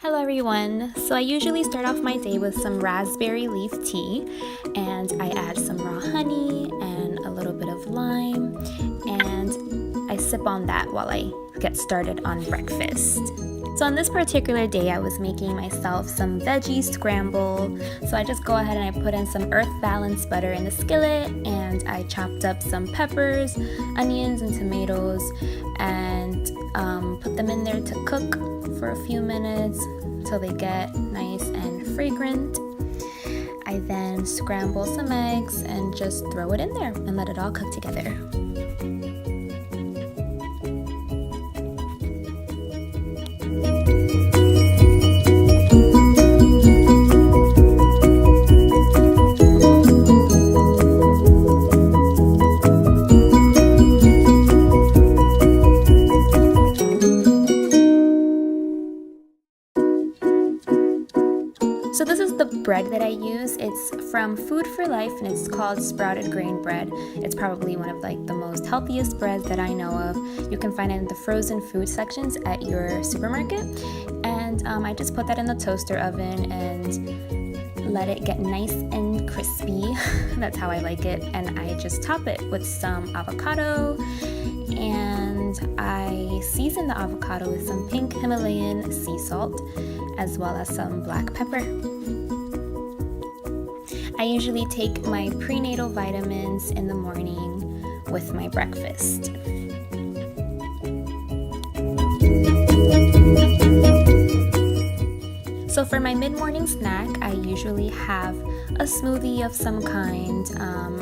Hello everyone! So I usually start off my day with some raspberry leaf tea, and I add some raw honey and a little bit of lime, and I sip on that while I get started on breakfast. So on this particular day, I was making myself some veggie scramble. So I just go ahead and I put in some Earth Balance butter in the skillet, and I chopped up some peppers, onions, and tomatoes, and put them in there to cook for a few minutes till they get nice and fragrant. I then scramble some eggs and just throw it in there and let it all cook together. So this is the bread that I use. It's from Food for Life and it's called sprouted grain bread. It's probably one of the most healthiest breads that I know of. You can find it in the frozen food sections at your supermarket. And I just put that in the toaster oven and let it get nice and crispy. That's how I like it. And I just top it with some avocado, and I season the avocado with some pink Himalayan sea salt as well as some black pepper. I usually take my prenatal vitamins in the morning with my breakfast. So for my mid-morning snack, I usually have a smoothie of some kind.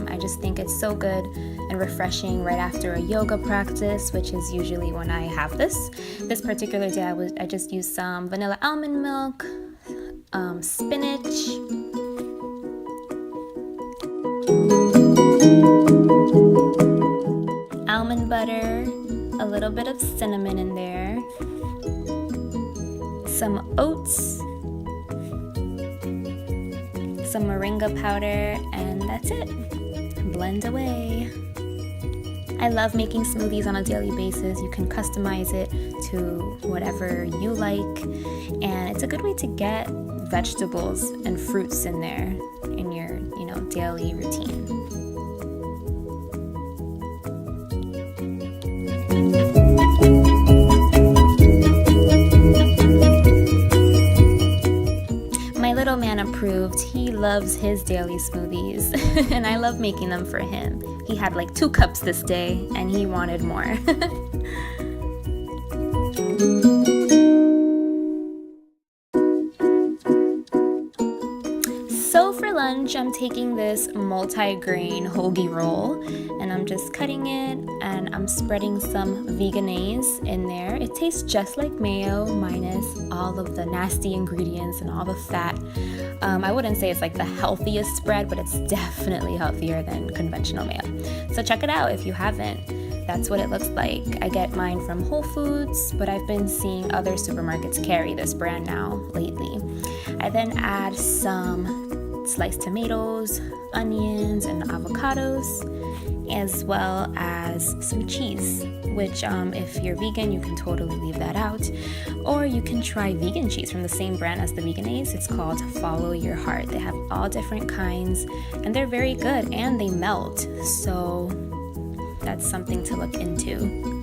I just think it's so good and refreshing right after a yoga practice, which is usually when I have this. This particular day, I just used some vanilla almond milk, spinach, almond butter, a little bit of cinnamon in there, some oats, some moringa powder, and that's it. Blend away. I love making smoothies on a daily basis. You can customize it to whatever you like, and it's a good way to get vegetables and fruits in there in your, daily routine. My little man approved. He loves his daily smoothies, and I love making them for him. He had 2 cups this day, and he wanted more. So for lunch, I'm taking this multi-grain hoagie roll, and I'm just cutting it, and I'm spreading some veganese in there. It tastes just like mayo, minus all of the nasty ingredients and all the fat. I wouldn't say it's the healthiest spread, but it's definitely healthier than conventional mayo. So check it out if you haven't. That's what it looks like. I get mine from Whole Foods, but I've been seeing other supermarkets carry this brand now lately. I then add some sliced tomatoes, onions, and avocados, as well as some cheese, which if you're vegan, you can totally leave that out. Or you can try vegan cheese from the same brand as the Vegenaise. It's called Follow Your Heart. They have all different kinds, and they're very good, and they melt. So that's something to look into.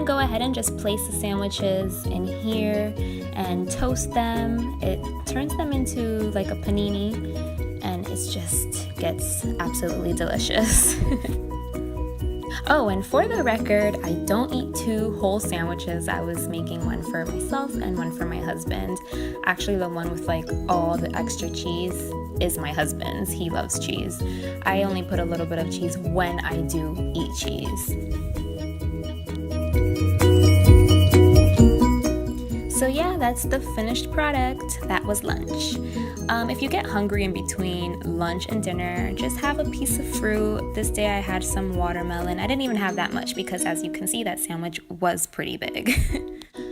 Go ahead and just place the sandwiches in here and toast them. It turns them into a panini, and it just gets absolutely delicious. Oh, and for the record, I don't eat 2 whole sandwiches. I was making one for myself and one for my husband. Actually, the one with all the extra cheese is my husband's. He loves cheese. I only put a little bit of cheese when I do eat cheese. So yeah, that's the finished product. That was lunch. If you get hungry in between lunch and dinner, just have a piece of fruit. This day I had some watermelon. I didn't even have that much because, as you can see, that sandwich was pretty big.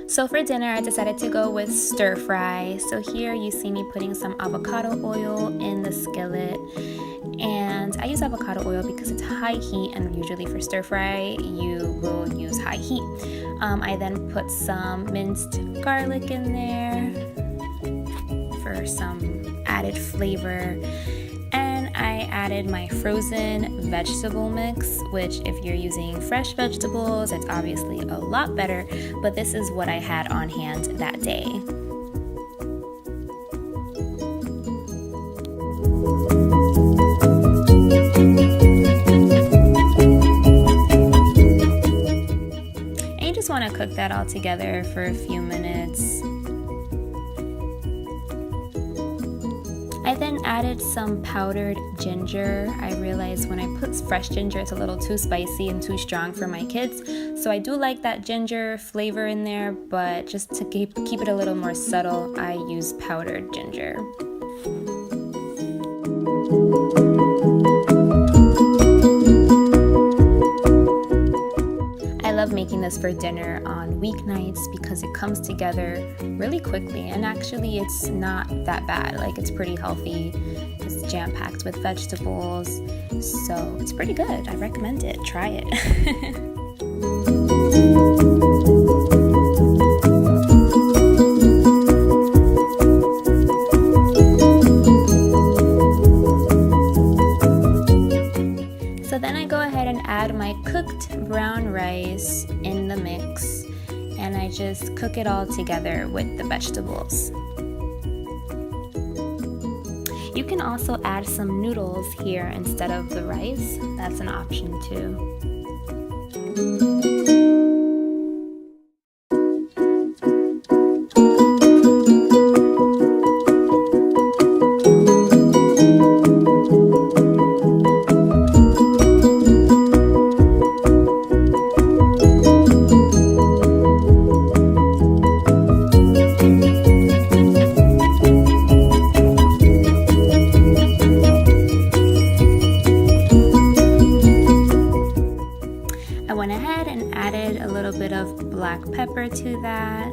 So for dinner, I decided to go with stir fry. So here you see me putting some avocado oil in the skillet. And I use avocado oil because it's high heat, and usually for stir fry, you will use high heat. I then put some minced garlic in there for some added flavor. And I added my frozen vegetable mix, which if you're using fresh vegetables, it's obviously a lot better, but this is what I had on hand that day. And you just want to cook that all together for a few minutes. I then added some powdered ginger. I realized when I put fresh ginger, it's a little too spicy and too strong for my kids. So I do like that ginger flavor in there, but just to keep it a little more subtle, I use powdered ginger. I love making this for dinner on weeknights because it comes together really quickly, and actually it's not that bad. Like, it's pretty healthy. It's jam-packed with vegetables, so it's pretty good. I recommend it. Try it. So then I go ahead and add my cooked brown rice in the mix, and I just cook it all together with the vegetables. You can also add some noodles here instead of the rice. That's an option too. Black pepper to that,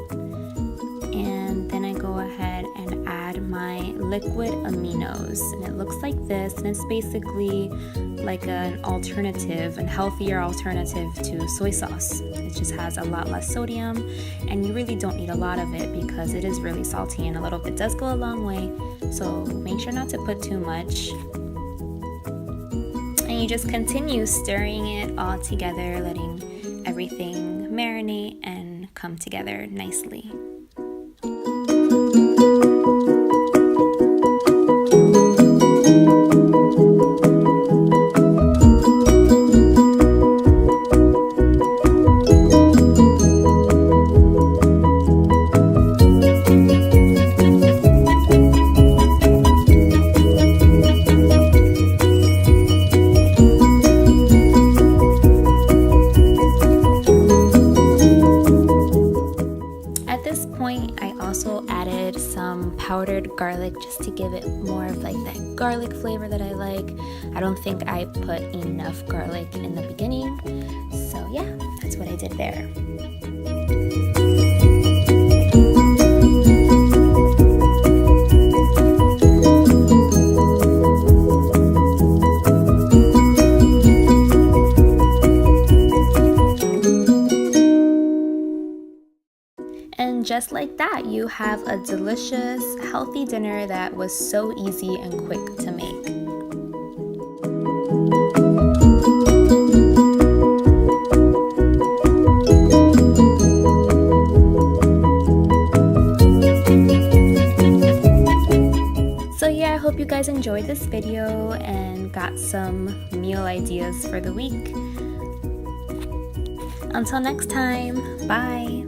and then I go ahead and add my liquid aminos, and it looks like this, and it's basically like an alternative and healthier alternative to soy sauce. It just has a lot less sodium, and you really don't need a lot of it because it is really salty, and a little bit does go a long way, so make sure not to put too much. And you just continue stirring it all together, letting everything marinate and come together nicely. Powdered garlic just to give it more of like that garlic flavor that I like. I don't think I put enough garlic in the beginning, so yeah, that's what I did there. And just like that, you have a delicious, healthy dinner that was so easy and quick to make. So yeah, I hope you guys enjoyed this video and got some meal ideas for the week. Until next time, bye!